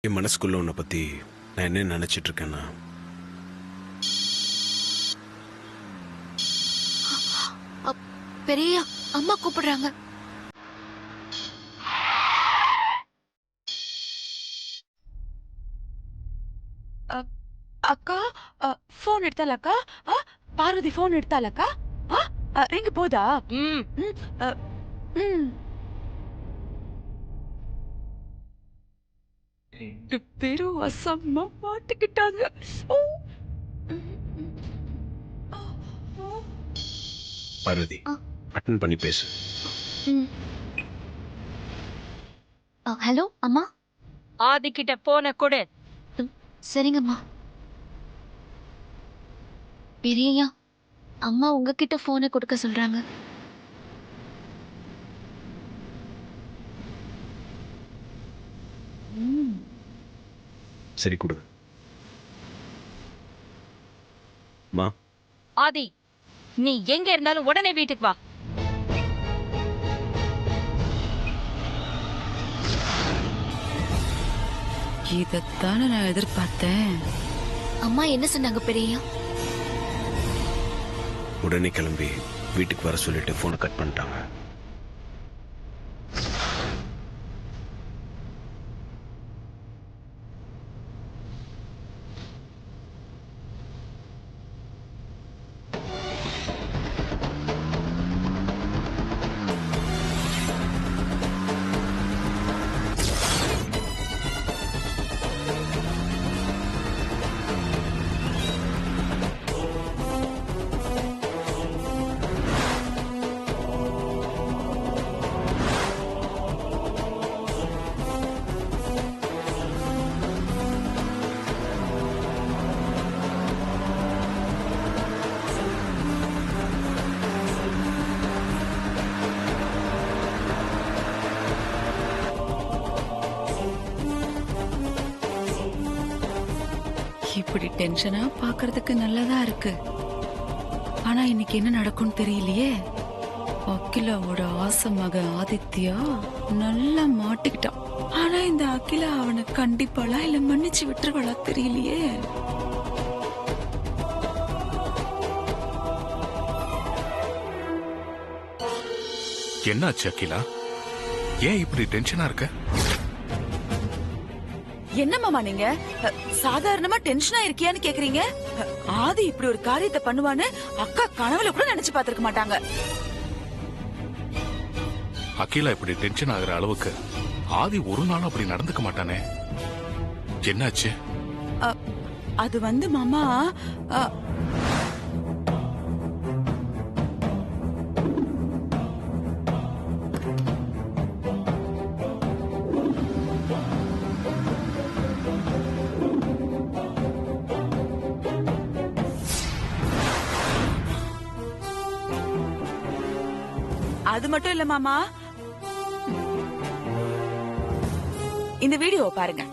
என் மனசுக்குள்ள உன்னை பத்தி நான் என்ன நினைச்சிட்டு இருக்கேன்னா, பெரிய அம்மா கூப்பிடுறாங்க. அக்கா, போன் எடுத்தாலக்கா? பார்வதி போன் எடுத்தாலக்கா? ரிங் போதா? ம், அ, ம். ரெண்டு பேரும் வசமா மாட்டிக்கிட்டாங்க. ஓ. பார்வதி அட்டன் பண்ணி பேசு. ஹலோ அம்மா. ஆதிக்கிட்ட போன கொடு. சரிங்கம்மா. பெரியயா, அம்மா உங்ககிட்ட போனை கொடுக்க சொல்றாங்க. சரி கொடு. மா, ஆதி, நீ எங்க இருந்தாலும் உடனே வீட்டுக்கு வா. இதத்தானே நான் எதிர்பார்த்தேன். அம்மா என்ன சொன்னாங்க பெரியயா? உடனே கிளம்பி வீட்டுக்கு வர சொல்லிட்டு போனை கட் பண்ணிட்டாங்க. இப்படி டென்ஷனா பாக்குறதுக்கு நல்லதா இருக்கு. ஆனா இன்னைக்கு என்ன நடக்கும்னு தெரியலையே. அகிலாவோட ஆசை மகன் ஆதித்யா நல்லா மாட்டிக்கிட்டான். ஆனா இந்த அகிலா அவனை கண்டிப்பாளா இல்ல மன்னிச்சு விட்டுருவாளா தெரியலையே. என்னாச்சு அகிலா? ஏன் இப்படி டென்ஷனா இருக்க? என்ன மாமா நீங்க சாதாரணமா டென்ஷனா இருக்கியான்னு கேக்குறீங்க? ஆதி இப்படி ஒரு காரியத்தை பண்ணுவான்னு அக்கா கனவுல கூட நினைச்சு பாத்துருக்க மாட்டாங்க. அகிலா இப்படி டென்ஷன் ஆகுற அளவுக்கு ஆதி ஒரு நாளும் அப்படி நடந்துக்க மாட்டானே. என்னாச்சு? அது வந்து மாமா, அது மட்டும் இல்ல மாமா, இந்த வீடியோ பாருங்க.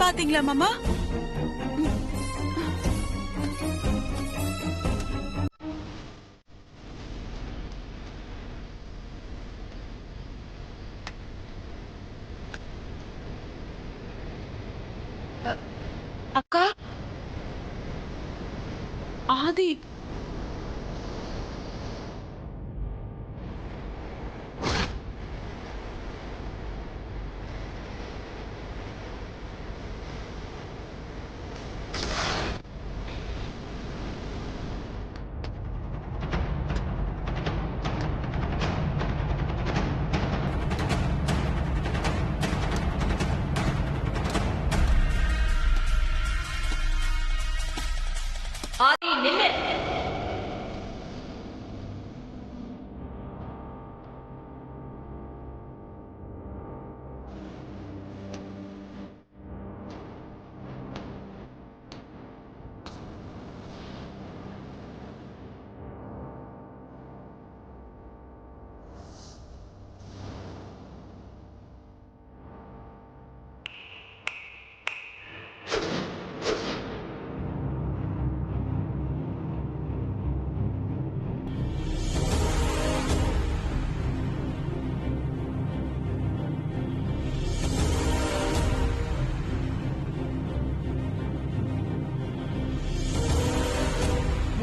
பாத்தீங்களா மாமா? அக்கா, ஆதி ஆதி நில்லு.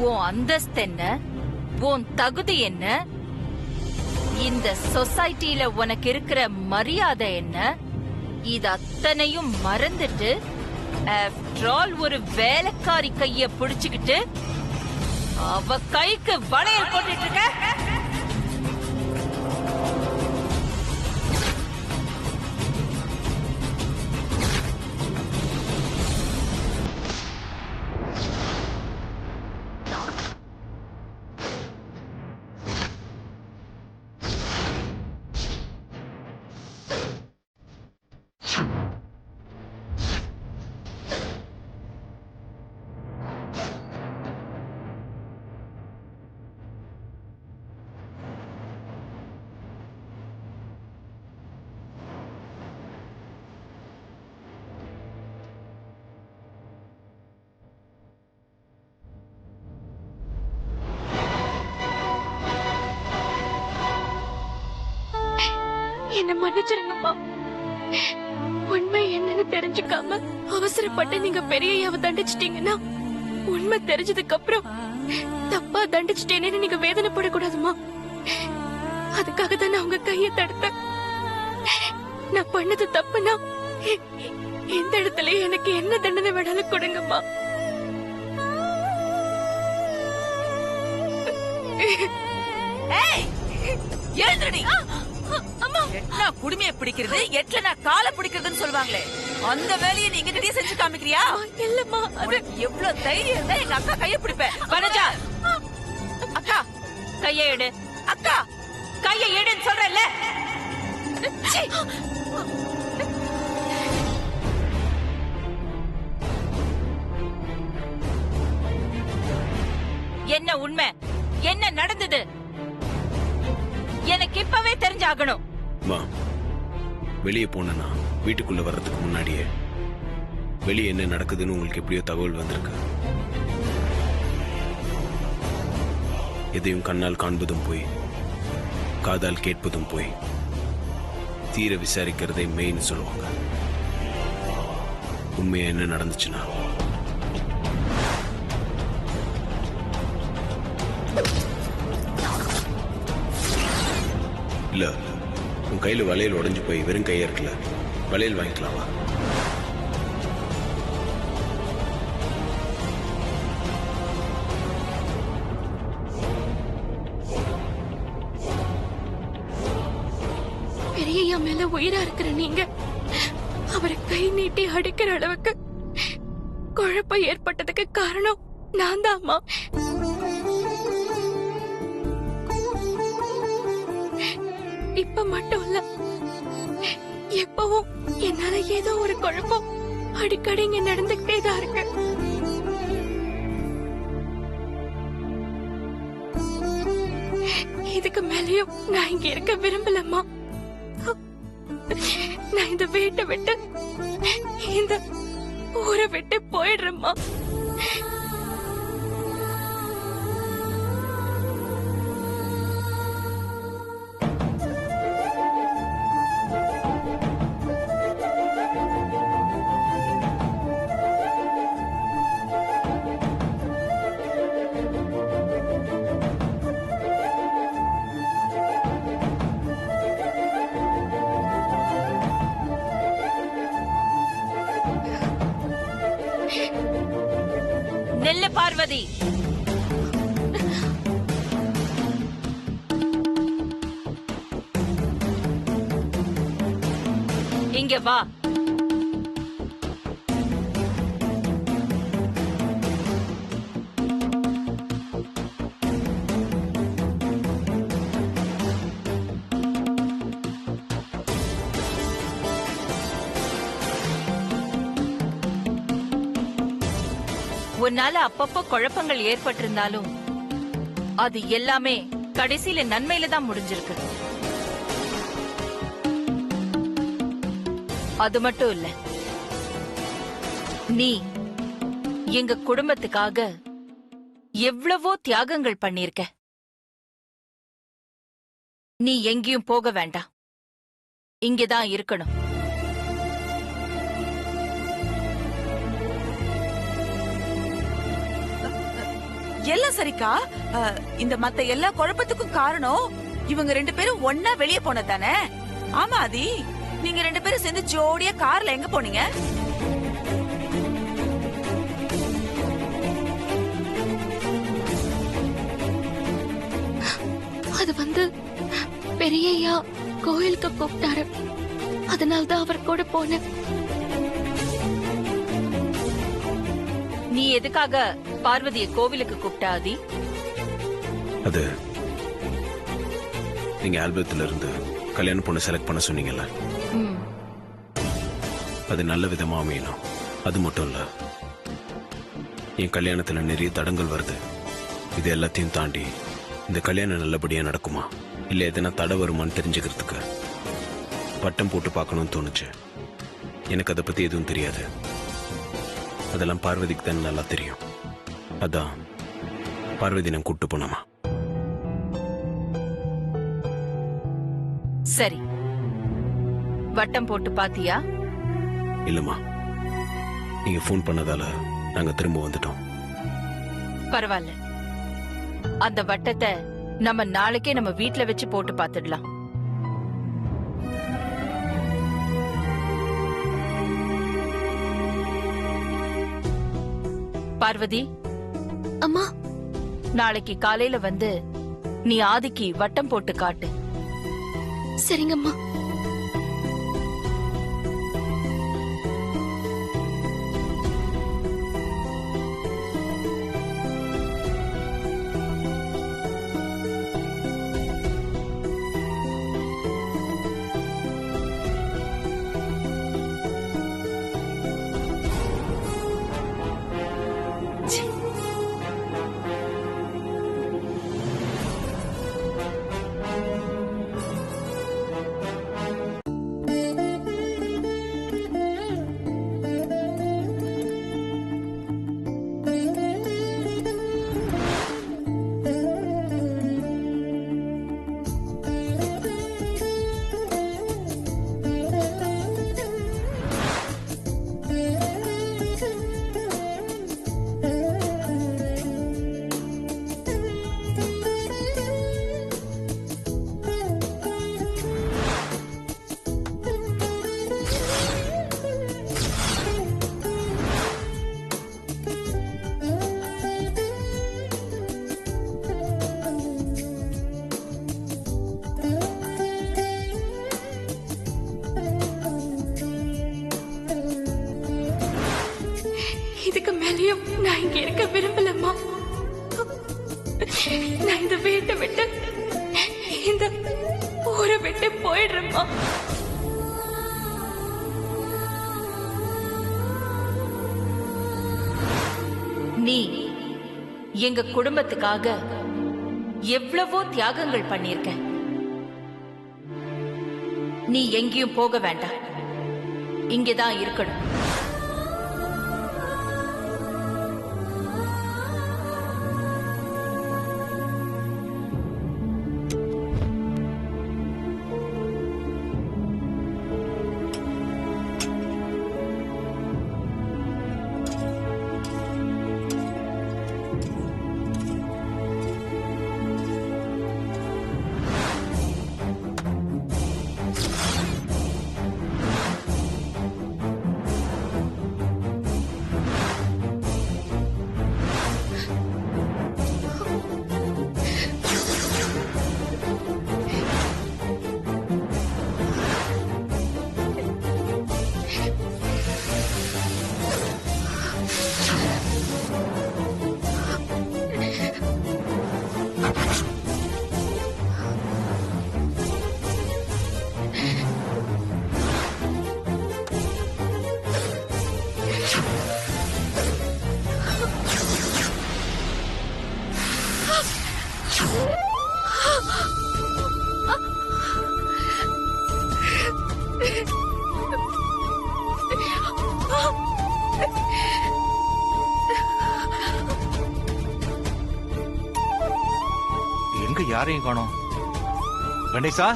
உன் அந்தஸ்து என்ன, உன் தகுதி என்ன, இந்த சொசைட்டில உனக்கு இருக்கிற மரியாதை என்ன, இது அத்தனையும் மறந்துட்டு after all ஒரு வேலைக்காரி கைய பிடிச்சுக்கிட்டு அவ கைக்கு வளையல் போட்டுட்டு இருக்க. என்ன மன்னிச்சிருங்கம்மா. உண்மை என்னன்னு தெரிஞ்சுக்காம அவசரப்பட்டு நீங்க பெரியய்யாவை தண்டிச்சிட்டீங்கன்னா உண்மை தெரிஞ்சதுக்கு அப்புறம் தப்பா தண்டிச்சிட்டேன்னு நீங்க வேதனைப்படக்கூடாதுமா. அதுக்காக தான் நான் உங்க கையை தடுத்தேன். நான் பண்ணது தப்புனா இந்த இடத்துல எனக்கு என்ன தண்டனை வேணாலும் கொடுங்கம்மா. எழுந்துடி. எட்னா குடுமையை பிடிக்கிறது, எட்லனா காலை பிடிக்கிறதுன்னு சொல்லுவாங்களே, அந்த வேலையை நீ எங்கிட்டயே செஞ்சு காமிக்கிறியா? இல்லம்மா, உனக்கு எவ்வளவு தைரியம் இருந்தா எங்க அக்கா கைய பிடிப்பேன். வனஜா, அக்கா கைய எடு. அக்கா கைய எடுன்னு சொல்றேன்ல. சீ. என்ன உண்மை, என்ன நடந்தது எனக்கு இப்பவே தெரிஞ்சாகணும். மா, வெளியே போனா வீட்டுக்குள்ள வர்றதுக்கு முன்னாடியே வெளியே என்ன நடக்குதுன்னு உங்களுக்கு எப்படியோ தகவல் வந்திருக்கு. எதையும் கண்ணால் காண்பதும் போய், காதால் கேட்பதும் போய், தீர விசாரிக்கிறதே மெயின் சொல்லுவாங்க. உண்மையா என்ன நடந்துச்சுன்னா இல்ல, உன் கையில வளையல் உடைஞ்சு போய் வெறும் கையா இருக்குல்ல, வளையல் வாங்கிக்கலாமா? பெரியய்யா மேல உயிரா இருக்கிற நீங்க அவரை கை நீட்டி அடிக்கிற அளவுக்கு குழப்பம் ஏற்பட்டதுக்கு காரணம் நான் தான்மா. இப்ப மட்டும் இல்ல, எப்பவும் என்னால ஏதோ ஒரு குழப்பம் அடிக்கடி இங்க நடந்துகிட்டே தான் இருக்கு. இதுக்கு மேலயும் நான் இங்க இருக்க விரும்பலம்மா. நான் இந்த வீட்டை விட்டு, இந்த ஊரை விட்டு போயிடுறேம்மா. நெல்லு பார்வதி, இங்க வா. உன்னால அப்பப்போ குழப்பங்கள் ஏற்பட்டிருந்தாலும் அது எல்லாமே கடைசியில நன்மையில தான் முடிஞ்சிருக்கு. அது மட்டும் இல்ல, நீ எங்க குடும்பத்துக்காக எவ்வளவோ தியாகங்கள் பண்ணிருக்க. நீ எங்கேயும் போக வேண்டாம், இங்கதான் இருக்கணும். எல்லாம் சரிக்கா. இந்த மத்த எல்லா குழப்பத்துக்கும் காரணம் இவங்க 2 பேரும் ஒன்னா வெளியே போனதானே? ஆமா ஆதி, நீங்க 2 பேரும் சேர்ந்து ஜோடியா கார்ல எங்க போனீங்க? அது வந்து பெரியய்யா கோயிலுக்கு கூப்பிட்டாரு, அதனால்தான் அவர் கூட போனேன். நீ எதுக்காக பார்வதிய கோவிலுக்கு கூப்பிட்ட ஆதி? அது நீங்க ஆல்பத்துல இருந்து கல்யாண பொண்ணு செலக்ட் பண்ண சொன்னீங்கல்ல, ம், அது நல்ல விதமா அமையணும். அது மட்டும் இல்ல, என் கல்யாணத்துல நிறைய தடங்கள் வருது. இது எல்லாத்தையும் தாண்டி இந்த கல்யாணம் நல்லபடியா நடக்குமா இல்ல எதனா தடை வருமான்னு தெரிஞ்சுக்கிறதுக்கு பட்டம் போட்டு பார்க்கணும்னு தோணுச்சு. எனக்கு அதை பத்தி எதுவும் தெரியாது. அதெல்லாம் பார்வதிக்கு தான் நல்லா தெரியும். அதான் பார்வதி நான் கூட்டு போனோமா. சரி, வட்டம் போட்டு பாத்தியா? இல்லம்மா, நீங்க ஃபோன் பண்ணதால நாங்க திரும்ப வந்துட்டோம். பரவாயில்ல, அந்த வட்டத்தை நம்ம நாளைக்கே நம்ம வீட்ல வச்சு போட்டு பாத்துடலாம். பார்வதி, அம்மா, நாளைக்கு காலையில வந்து நீ ஆதிக்கு வட்டம் போட்டு காட்டு. சரிங்கம்மா. இதுக்கு மேலேயும் நான் இங்க இருக்க விரும்பலம்மா. நான் இந்த வீட்டை விட்டு, இந்த ஊரை விட்டு போயிடுறேம்மா. நீ எங்க குடும்பத்துக்காக எவ்வளவோ தியாகங்கள் பண்ணிருக்க. நீ எங்கேயும் போக வேண்டாம், இங்கதான் இருக்கணும். எங்க யாரையும் காணோம். கணேசா,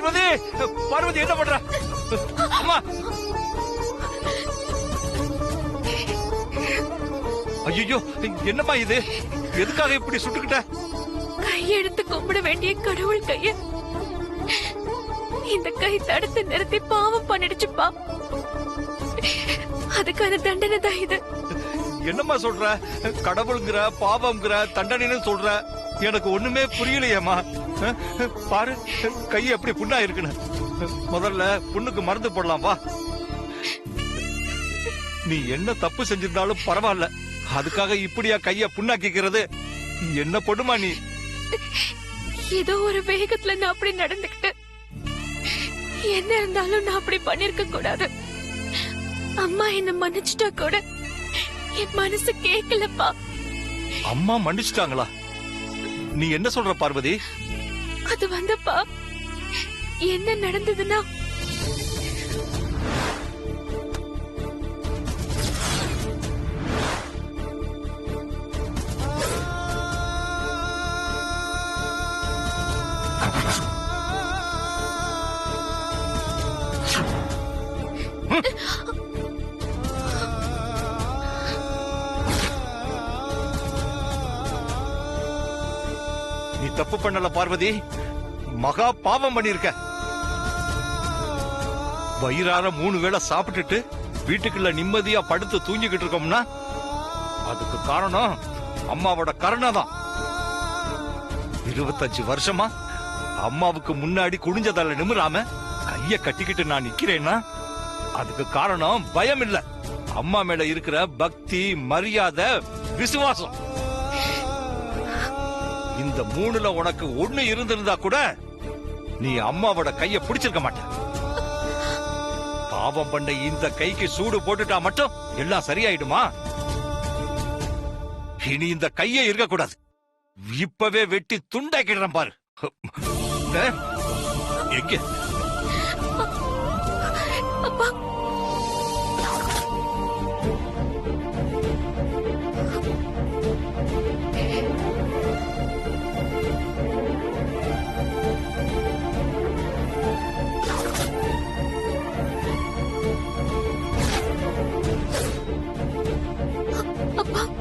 பார்வதி பார்வதி என்ன பண்ற? அம்மா ஐயோ என்னம்மா இது? எதுக்காக இப்படி சுட்டுக்கிட்ட? கையெடுத்து கும்பிட வேண்டிய கடவுள் கைய இந்த கை தடுத்து நிறுத்தி பாவம் பண்ணிடுச்சுப்பா. அதுக்கான தண்டனை தான் இது. என்னம்மா சொல்ற? கடவுள்ங்கிற பாவம்ங்கிற தண்டனைன்னு சொல்ற? எனக்கு ஒண்ணுமே புரியலையேம்மா. பாரு கை எப்படி புண்ணா இருக்குன்னு. முதல்ல புண்ணுக்கு மருந்து போடலாம் வா. நீ என்ன தப்பு செஞ்சிருந்தாலும் பரவாயில்ல, அதுக்காக இப்படியா கைய புண்ணாக்கிக்கிறது? என்ன பொண்ணுமா நீ? ஏதோ ஒரு வேகத்துல நான் அப்படி நடந்துக்கிட்டு, என்ன இருந்தாலும் நான் அப்படி பண்ணிருக்க கூடாது. அம்மா என்ன மன்னிச்சுட்டா கூட என் மனசு கேட்கலப்பா. அம்மா மன்னிச்சிட்டாங்களா? நீ என்ன சொல்ற பார்வதி? அது வந்தப்பா என்ன நடந்ததுன்னா, நீ தப்பு பண்ணல பார்வதி, மகா பாவம் பண்ணிருக்க. வயிறார 3 வேளை சாப்பிட்டுட்டு வீட்டுக்குள்ள நிம்மதியா படுத்து தூங்கிக்கிட்டு இருக்கோம்னா அதுக்கு காரணம் அம்மாவோட கருணை தான். 25 வருஷமா அம்மாவுக்கு முன்னாடி குடிஞ்சதால நிமிராம கைய கட்டிக்கிட்டு நான் நிக்கிறேன்னா அதுக்கு காரணம் பயம் இல்ல, அம்மா மேல இருக்கிற பக்தி, மரியாதை, விசுவாசம். இந்த 3ல உனக்கு ஒண்ணு இருந்திருந்தா கூட நீ அம்மாவோட கைய பிடிச்சிருக்க மாட்ட. பாவம் பண்ண இந்த கைக்கு சூடு போட்டுட்டா மட்டும் எல்லாம் சரியாயிடுமா? இனி இந்த கையே இருக்க கூடாது. இப்பவே வெட்டி துண்டாக்கிடுறேன் பாரு. எங்க அப்பா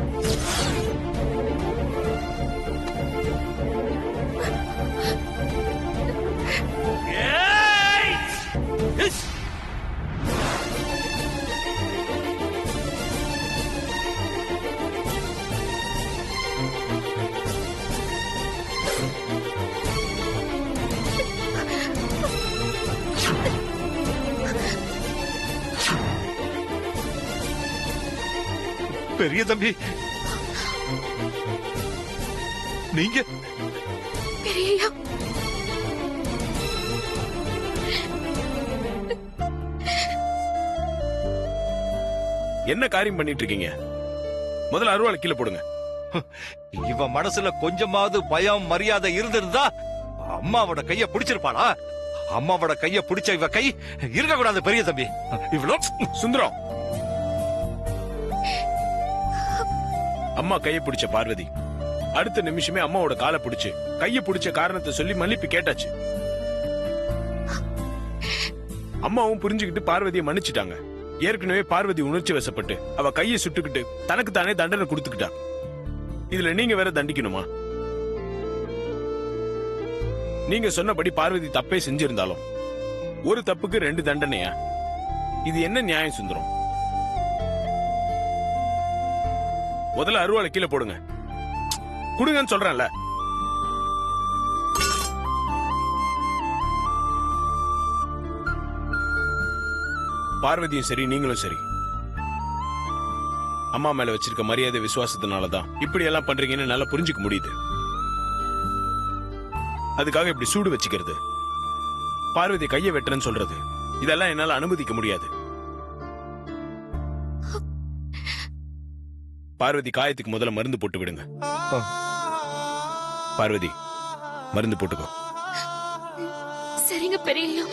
அப்பா பெரிய தம்பி, நீங்க பெரியய்யா, என்ன காரியம் பண்ணிட்டு இருக்கீங்க? முதல்ல அருவாளை கீழே போடுங்க. இவ மனசுல கொஞ்சமாவது பயம், மரியாதை இருந்திருந்தா அம்மாவோட கைய பிடிச்சிருப்பாளா? அம்மாவோட கைய பிடிச்ச இவ கை இருக்க கூடாது பெரிய தம்பி. இவ்வளவு சுந்தரம், அம்மா கையை பிடிச்ச பார்வதி அடுத்த நிமிஷமே அம்மாவோட காலை பிடிச்சு கையை பிடிச்ச காரணத்தை சொல்லி மன்னிப்பு கேட்டாச்சு. அம்மாவும் புரிஞ்சுக்கிட்டு பார்வதியை மன்னிச்சுட்டாங்க. ஏற்கனவே பார்வதி உணர்ச்சி வசப்பட்டு அவ கையை சுட்டுக்கிட்டு தனக்கு தானே தண்டனை கொடுத்துக்கிட்டா. இதுல நீங்க வேற தண்டிக்கணுமா? நீங்க சொன்னபடி பார்வதி தப்பே செஞ்சிருந்தாலும் ஒரு தப்புக்கு 2 தண்டனையா? இது என்ன நியாயம் சுந்தரம்? முதல்ல அருவாளை கீழே போடுங்க. குடுங்கன்னு சொல்றேன்ல. பார்வதியும் சரி, நீங்களும் சரி, அம்மா மேல வச்சிருக்க மரியாதை, விசுவாசத்தினாலதான் இப்படி எல்லாம் பண்றீங்கன்னு நல்லா புரிஞ்சுக்க முடியுது. அதுக்காக இப்படி சூடு வச்சுக்கிறது, பார்வதி கையை வெட்டுறேன்னு சொல்றது, இதெல்லாம் என்னால அனுமதிக்க முடியாது. பார்வதி காயத்துக்கு முதல்ல மருந்து போட்டு விடுங்க. பார்வதி மருந்து போட்டுக்கோ. சரிங்க பெரியய்யா.